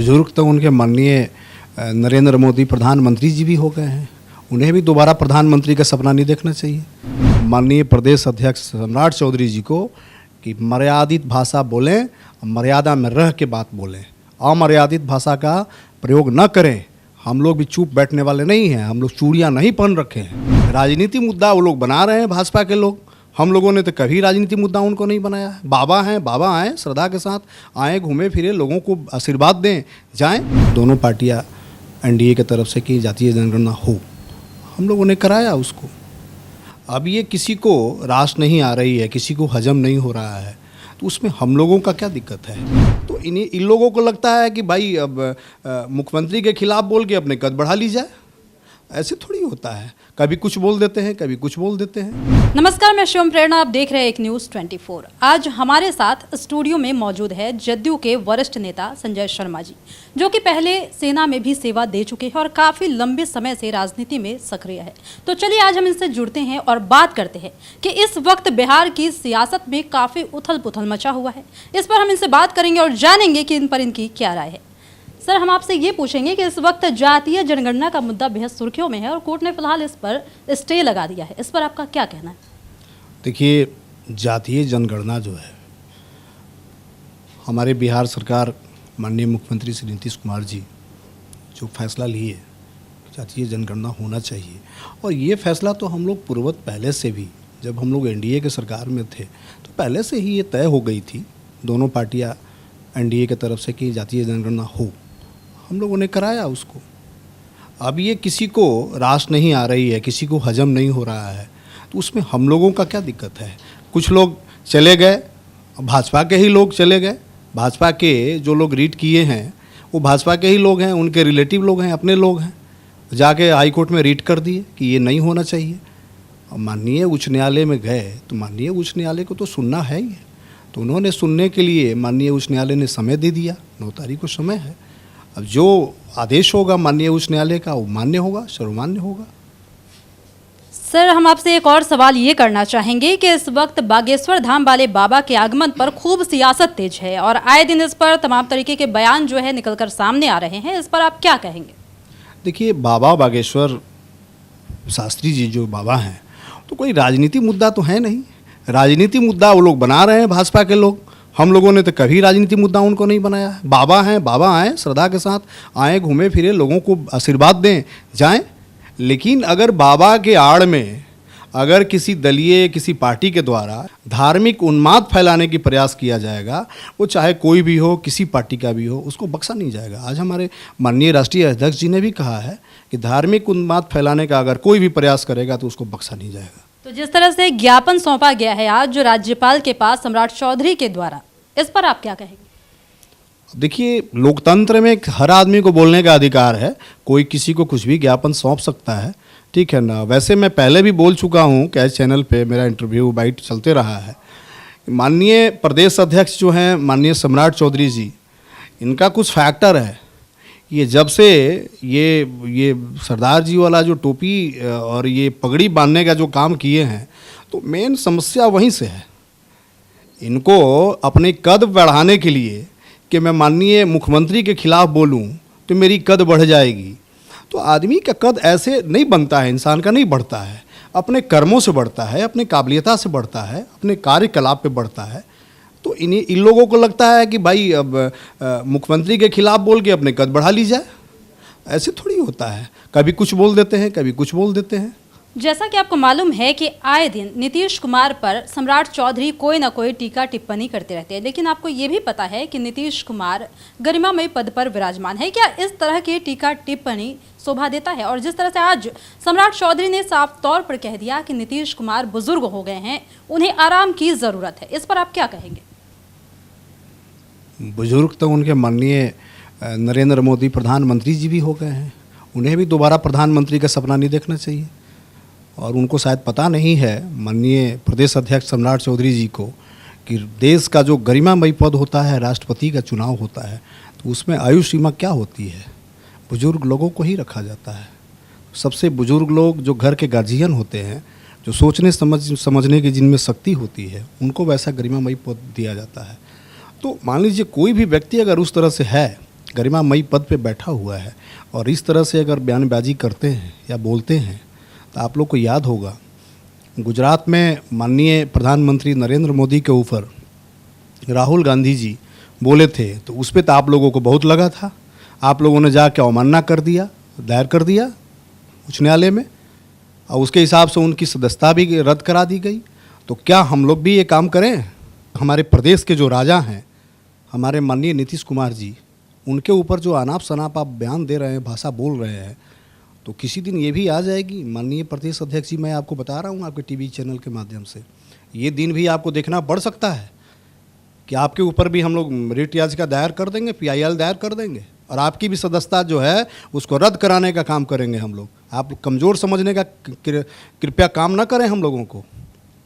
बुजुर्ग तो उनके माननीय नरेंद्र मोदी प्रधानमंत्री जी भी हो गए हैं, उन्हें भी दोबारा प्रधानमंत्री का सपना नहीं देखना चाहिए। माननीय प्रदेश अध्यक्ष सम्राट चौधरी जी को कि मर्यादित भाषा बोलें, मर्यादा में रह के बात बोलें, अमर्यादित भाषा का प्रयोग न करें। हम लोग भी चुप बैठने वाले नहीं हैं, हम लोग चूड़ियाँ नहीं पहन रखे हैं। राजनीति मुद्दा वो लोग बना रहे हैं, भाजपा के लोग। हम लोगों ने तो कभी राजनीति मुद्दा उनको नहीं बनाया है। बाबा आएँ श्रद्धा के साथ आएँ, घूमे फिरे, लोगों को आशीर्वाद दें, जाएं। दोनों पार्टियां एनडीए की तरफ से कि जातीय जनगणना हो, हम लोगों ने कराया उसको। अब ये किसी को रास नहीं आ रही है, किसी को हजम नहीं हो रहा है, तो उसमें हम लोगों का क्या दिक्कत है? तो इन लोगों को लगता है कि भाई अब मुख्यमंत्री के खिलाफ बोल के अपने कद बढ़ा ली जाए। ऐसे थोड़ी होता है, कभी कुछ बोल देते हैं, कभी कुछ बोल देते हैं। नमस्कार, मैं शिवम प्रेरणा, आप देख रहे हैं एक न्यूज़ 24। आज हमारे साथ स्टूडियो में मौजूद है जदयू के वरिष्ठ नेता संजय शर्मा जी, जो कि पहले सेना में भी सेवा दे चुके हैं और काफ़ी लंबे समय से राजनीति में सक्रिय है। तो चलिए आज हम इनसे जुड़ते हैं और बात करते हैं कि इस वक्त बिहार की सियासत में काफ़ी उथल पुथल मचा हुआ है। इस पर हम इनसे बात करेंगे और जानेंगे कि इन पर इनकी क्या राय है। सर, हम आपसे ये पूछेंगे कि इस वक्त जातीय जनगणना का मुद्दा बेहद सुर्खियों में है और कोर्ट ने फिलहाल इस पर स्टे लगा दिया है। इस पर आपका क्या कहना है? देखिए, जातीय जनगणना जो है, हमारे बिहार सरकार माननीय मुख्यमंत्री श्री नीतीश कुमार जी जो फैसला लिए, जातीय जनगणना होना चाहिए, और ये फैसला तो हम लोग पूर्वत पहले से भी, जब हम लोग एनडीए के सरकार में थे तो पहले से ही ये तय हो गई थी, दोनों पार्टियां एनडीए की तरफ से कि जातीय जनगणना हो, हम लोगों ने कराया उसको। अब ये किसी को रास नहीं आ रही है, किसी को हजम नहीं हो रहा है, तो उसमें हम लोगों का क्या दिक्कत है? कुछ लोग चले गए, भाजपा के ही लोग चले गए, भाजपा के जो लोग रीड किए हैं वो भाजपा के ही लोग हैं, उनके रिलेटिव लोग हैं, अपने लोग हैं, जाके हाई कोर्ट में रीड कर दिए कि ये नहीं होना चाहिए। और माननीय उच्च न्यायालय में गए तो माननीय उच्च न्यायालय को तो सुनना है ही, तो उन्होंने सुनने के लिए माननीय उच्च न्यायालय ने समय दे दिया, 9 तारीख को समय है। अब जो आदेश होगा माननीय उच्च न्यायालय का वो मान्य होगा, सर्वमान्य होगा। सर, हम आपसे एक और सवाल ये करना चाहेंगे कि इस वक्त बागेश्वर धाम वाले बाबा के आगमन पर खूब सियासत तेज है और आए दिन इस पर तमाम तरीके के बयान जो है निकलकर सामने आ रहे हैं। इस पर आप क्या कहेंगे? देखिए, बाबा बागेश्वर शास्त्री जी जो बाबा हैं, तो कोई राजनीति मुद्दा तो है नहीं। राजनीति मुद्दा वो लोग बना रहे हैं, भाजपा के लोग। हम लोगों ने तो कभी राजनीति मुद्दा उनको नहीं बनाया है। बाबा आएँ श्रद्धा के साथ आएँ, घूमे फिरे, लोगों को आशीर्वाद दें, जाएं। लेकिन अगर बाबा के आड़ में अगर किसी दलीय किसी पार्टी के द्वारा धार्मिक उन्माद फैलाने की प्रयास किया जाएगा, वो चाहे कोई भी हो, किसी पार्टी का भी हो, उसको बख्शा नहीं जाएगा। आज हमारे माननीय राष्ट्रीय अध्यक्ष जी ने भी कहा है कि धार्मिक उन्माद फैलाने का अगर कोई भी प्रयास करेगा तो उसको बख्शा नहीं जाएगा। तो जिस तरह से ज्ञापन सौंपा गया है आज जो राज्यपाल के पास सम्राट चौधरी के द्वारा, इस पर आप क्या कहेंगे? देखिए, लोकतंत्र में हर आदमी को बोलने का अधिकार है, कोई किसी को कुछ भी ज्ञापन सौंप सकता है, ठीक है ना। वैसे मैं पहले भी बोल चुका हूँ, कैच चैनल पे मेरा इंटरव्यू बाइट चलते रहा है। माननीय प्रदेश अध्यक्ष जो हैं माननीय सम्राट चौधरी जी, इनका कुछ फैक्टर है। ये जब से ये सरदार जी वाला जो टोपी और ये पगड़ी बांधने का जो काम किए हैं, तो मेन समस्या वहीं से है। इनको अपने कद बढ़ाने के लिए कि मैं माननीय मुख्यमंत्री के खिलाफ बोलूं तो मेरी कद बढ़ जाएगी, तो आदमी का कद ऐसे नहीं बनता है, इंसान का नहीं बढ़ता है, अपने कर्मों से बढ़ता है, अपने काबिलियता से बढ़ता है, अपने कार्यकलाप पे बढ़ता है। तो इन लोगों को लगता है कि भाई अब मुख्यमंत्री के खिलाफ बोल के अपने कद बढ़ा ली जाए। ऐसे थोड़ी होता है, कभी कुछ बोल देते हैं, कभी कुछ बोल देते हैं। जैसा कि आपको मालूम है कि आए दिन नीतीश कुमार पर सम्राट चौधरी कोई ना कोई टीका टिप्पणी करते रहते हैं, लेकिन आपको ये भी पता है कि नीतीश कुमार गरिमामय पद पर विराजमान है। क्या इस तरह की टीका टिप्पणी शोभा देता है? और जिस तरह से आज सम्राट चौधरी ने साफ तौर पर कह दिया कि नीतीश कुमार बुजुर्ग हो गए हैं, उन्हें आराम की ज़रूरत है, इस पर आप क्या कहेंगे? बुजुर्ग तो उनके माननीय नरेंद्र मोदी प्रधानमंत्री जी भी हो गए हैं, उन्हें भी दोबारा प्रधानमंत्री का सपना नहीं देखना चाहिए। और उनको शायद पता नहीं है माननीय प्रदेश अध्यक्ष सम्राट चौधरी जी को कि देश का जो गरिमामयी पद होता है, राष्ट्रपति का चुनाव होता है, तो उसमें आयु सीमा क्या होती है? बुजुर्ग लोगों को ही रखा जाता है। सबसे बुजुर्ग लोग जो घर के गार्जियन होते हैं, जो सोचने समझने की जिनमें शक्ति होती है, उनको वैसा गरिमामयी पद दिया जाता है। तो मान लीजिए कोई भी व्यक्ति अगर उस तरह से है गरिमामयी पद पे बैठा हुआ है और इस तरह से अगर बयानबाजी करते हैं या बोलते हैं तो आप लोग को याद होगा गुजरात में माननीय प्रधानमंत्री नरेंद्र मोदी के ऊपर राहुल गांधी जी बोले थे तो उस पर तो आप लोगों को बहुत लगा था। आप लोगों ने जाके अवमानना कर दिया, दायर कर दिया उच्च न्यायालय में और उसके हिसाब से उनकी सदस्यता भी रद्द करा दी गई। तो क्या हम लोग भी ये काम करें? हमारे प्रदेश के जो राजा हैं हमारे माननीय नीतीश कुमार जी, उनके ऊपर जो अनाप शनाप आप बयान दे रहे हैं, भाषा बोल रहे हैं, तो किसी दिन ये भी आ जाएगी। माननीय प्रदेश अध्यक्ष जी, मैं आपको बता रहा हूँ आपके टीवी चैनल के माध्यम से, ये दिन भी आपको देखना पड़ सकता है कि आपके ऊपर भी हम लोग रिट याचिका दायर कर देंगे, PIL दायर कर देंगे और आपकी भी सदस्यता जो है उसको रद्द कराने का काम करेंगे हम लोग। आप कमज़ोर समझने का कृपया काम ना करें हम लोगों को।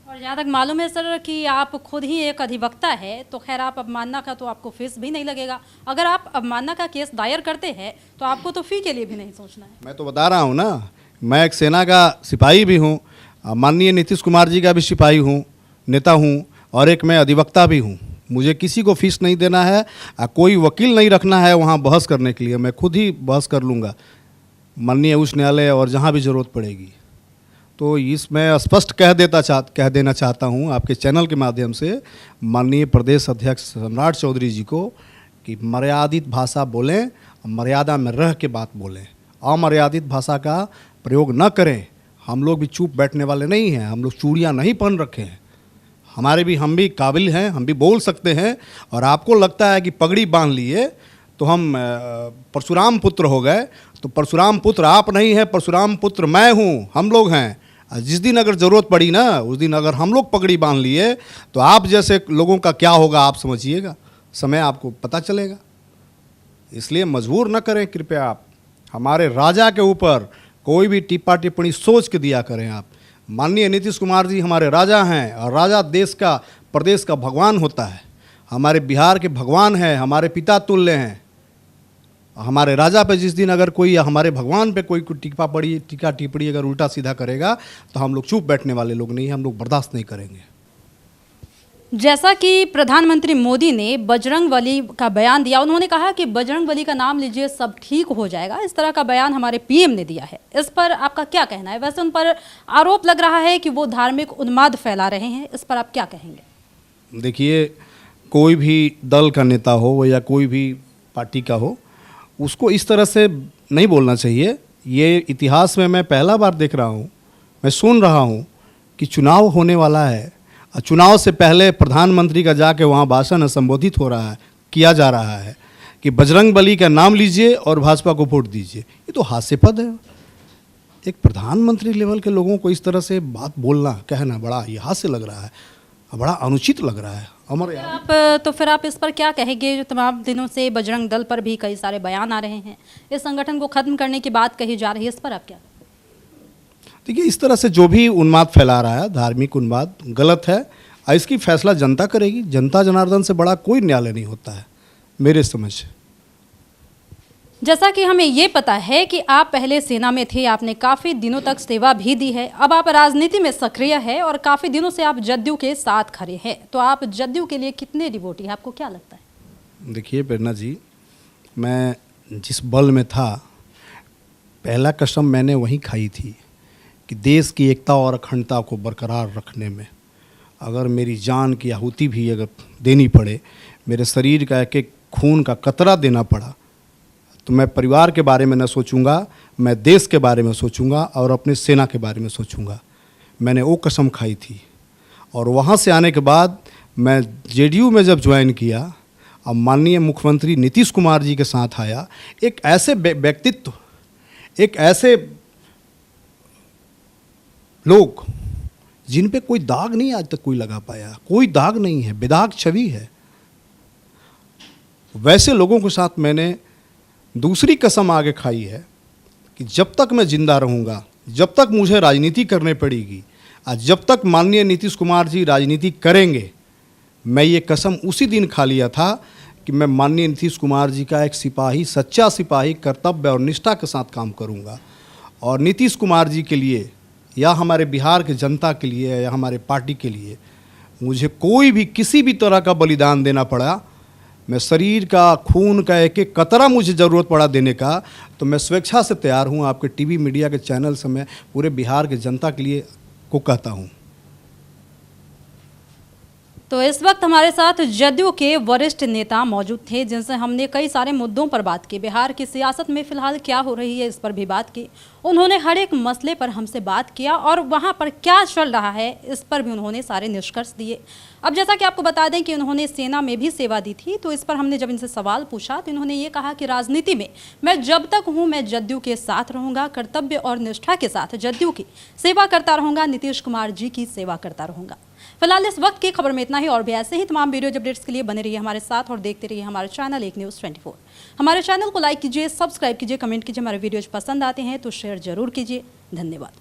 और जहाँ तक मालूम है सर कि आप खुद ही एक अधिवक्ता है, तो खैर आप अवमानना का तो आपको फीस भी नहीं लगेगा। अगर आप अवमानना का केस दायर करते हैं तो आपको तो फ़ी के लिए भी नहीं सोचना है। मैं तो बता रहा हूँ ना, मैं एक सेना का सिपाही भी हूँ, माननीय नीतीश कुमार जी का भी सिपाही हूँ, नेता हूँ और एक मैं अधिवक्ता भी हूँ। मुझे किसी को फीस नहीं देना है, कोई वकील नहीं रखना है वहाँ बहस करने के लिए। मैं खुद ही बहस कर लूँगा माननीय उच्च न्यायालय और जहाँ भी ज़रूरत पड़ेगी। तो इसमें स्पष्ट कह देना चाहता हूँ आपके चैनल के माध्यम से माननीय प्रदेश अध्यक्ष सम्राट चौधरी जी को कि मर्यादित भाषा बोलें, मर्यादा में रह के बात बोलें, अमर्यादित भाषा का प्रयोग न करें। हम लोग भी चुप बैठने वाले नहीं हैं, हम लोग चूड़ियाँ नहीं पहन रखे हैं, हम भी काबिल हैं, हम भी बोल सकते हैं। और आपको लगता है कि पगड़ी बांध लिए तो हम परशुराम पुत्र हो गए, तो परशुराम पुत्र आप नहीं है, परशुराम पुत्र मैं हूँ, हम लोग हैं। जिस दिन अगर ज़रूरत पड़ी ना, उस दिन अगर हम लोग पगड़ी बांध लिए तो आप जैसे लोगों का क्या होगा आप समझिएगा, समय आपको पता चलेगा। इसलिए मजबूर न करें कृपया आप हमारे राजा के ऊपर कोई भी टिप्पा टिप्पणी सोच के दिया करें आप। माननीय नीतीश कुमार जी हमारे राजा हैं और राजा देश का प्रदेश का भगवान होता है, हमारे बिहार के भगवान हैं, हमारे पिता तुल्य हैं। हमारे राजा पे जिस दिन अगर कोई या हमारे भगवान पे कोई टीका टिप्पणी अगर उल्टा सीधा करेगा तो हम लोग चुप बैठने वाले लोग नहीं हैं, हम लोग बर्दाश्त नहीं करेंगे। जैसा कि प्रधानमंत्री मोदी ने बजरंगबली का बयान दिया, उन्होंने कहा कि बजरंगबली का नाम लीजिए सब ठीक हो जाएगा। इस तरह का बयान हमारे PM ने दिया है, इस पर आपका क्या कहना है? वैसे उन पर आरोप लग रहा है कि वो धार्मिक उन्माद फैला रहे हैं, इस पर आप क्या कहेंगे? देखिए, कोई भी दल का नेता हो या कोई भी पार्टी का हो, उसको इस तरह से नहीं बोलना चाहिए। ये इतिहास में मैं पहला बार देख रहा हूँ, मैं सुन रहा हूँ कि चुनाव होने वाला है, चुनाव से पहले प्रधानमंत्री का जाके वहाँ भाषण संबोधित हो रहा है, किया जा रहा है कि बजरंगबली का नाम लीजिए और भाजपा को वोट दीजिए। ये तो हास्यास्पद है। एक प्रधानमंत्री लेवल के लोगों को इस तरह से बात बोलना, कहना बड़ा ये हास्य लग रहा है, बड़ा अनुचित लग रहा है। फिर आप इस पर क्या कहेंगे? जो तमाम दिनों से बजरंग दल पर भी कई सारे बयान आ रहे हैं, इस संगठन को खत्म करने की बात कही जा रही है, इस पर आप क्या? देखिए, इस तरह से जो भी उन्माद फैला रहा है, धार्मिक उन्माद, गलत है। इसकी फैसला जनता करेगी। जनता जनार्दन से बड़ा कोई न्यायालय नहीं होता है मेरे समझ से। जैसा कि हमें ये पता है कि आप पहले सेना में थे, आपने काफ़ी दिनों तक सेवा भी दी है, अब आप राजनीति में सक्रिय है और काफ़ी दिनों से आप जदयू के साथ खड़े हैं, तो आप जदयू के लिए कितने डिवोटी हैं, आपको क्या लगता है? देखिए प्रेरणा जी, मैं जिस बल में था, पहला कसम मैंने वहीं खाई थी कि देश की एकता और अखंडता को बरकरार रखने में अगर मेरी जान की आहुति भी अगर देनी पड़े, मेरे शरीर का एक एक खून का कतरा देना पड़ा, तो मैं परिवार के बारे में न सोचूंगा, मैं देश के बारे में सोचूंगा और अपने सेना के बारे में सोचूंगा। मैंने वो कसम खाई थी। और वहाँ से आने के बाद मैं JDU में जब ज्वाइन किया, अब माननीय मुख्यमंत्री नीतीश कुमार जी के साथ आया, एक ऐसे व्यक्तित्व, एक ऐसे लोग जिन पे कोई दाग नहीं आज तक कोई लगा पाया, कोई दाग नहीं है, बेदाग छवि है, वैसे लोगों के साथ मैंने दूसरी कसम आगे खाई है कि जब तक मैं जिंदा रहूँगा, जब तक मुझे राजनीति करने पड़ेगी, आज जब तक माननीय नीतीश कुमार जी राजनीति करेंगे, मैं ये कसम उसी दिन खा लिया था कि मैं माननीय नीतीश कुमार जी का एक सिपाही, सच्चा सिपाही, कर्तव्य और निष्ठा के साथ काम करूँगा। और नीतीश कुमार जी के लिए या हमारे बिहार के जनता के लिए या हमारे पार्टी के लिए मुझे कोई भी किसी भी तरह का बलिदान देना पड़ा, मैं शरीर का, खून का एक एक कतरा मुझे ज़रूरत पड़ा देने का, तो मैं स्वेच्छा से तैयार हूँ। आपके टीवी मीडिया के चैनल से मैं पूरे बिहार के जनता के लिए को कहता हूँ। तो इस वक्त हमारे साथ जदयू के वरिष्ठ नेता मौजूद थे, जिनसे हमने कई सारे मुद्दों पर बात की। बिहार की सियासत में फिलहाल क्या हो रही है, इस पर भी बात की। उन्होंने हर एक मसले पर हमसे बात किया और वहां पर क्या चल रहा है, इस पर भी उन्होंने सारे निष्कर्ष दिए। अब जैसा कि आपको बता दें कि उन्होंने सेना में भी सेवा दी थी, तो इस पर हमने जब इनसे सवाल पूछा तो इन्होंने ये कहा कि राजनीति में मैं जब तक हूँ मैं जदयू के साथ रहूँगा, कर्तव्य और निष्ठा के साथ जदयू की सेवा करता रहूँगा, नीतीश कुमार जी की सेवा करता रहूँगा। फिलहाल इस वक्त की खबर में इतना ही, और भी ऐसे ही तमाम वीडियो अपडेट्स के लिए बने रहिए हमारे साथ और देखते रहिए हमारे चैनल एक न्यूज़ 24। हमारे चैनल को लाइक कीजिए, सब्सक्राइब कीजिए, कमेंट कीजिए। हमारे वीडियोज पसंद आते हैं तो शेयर जरूर कीजिए। धन्यवाद।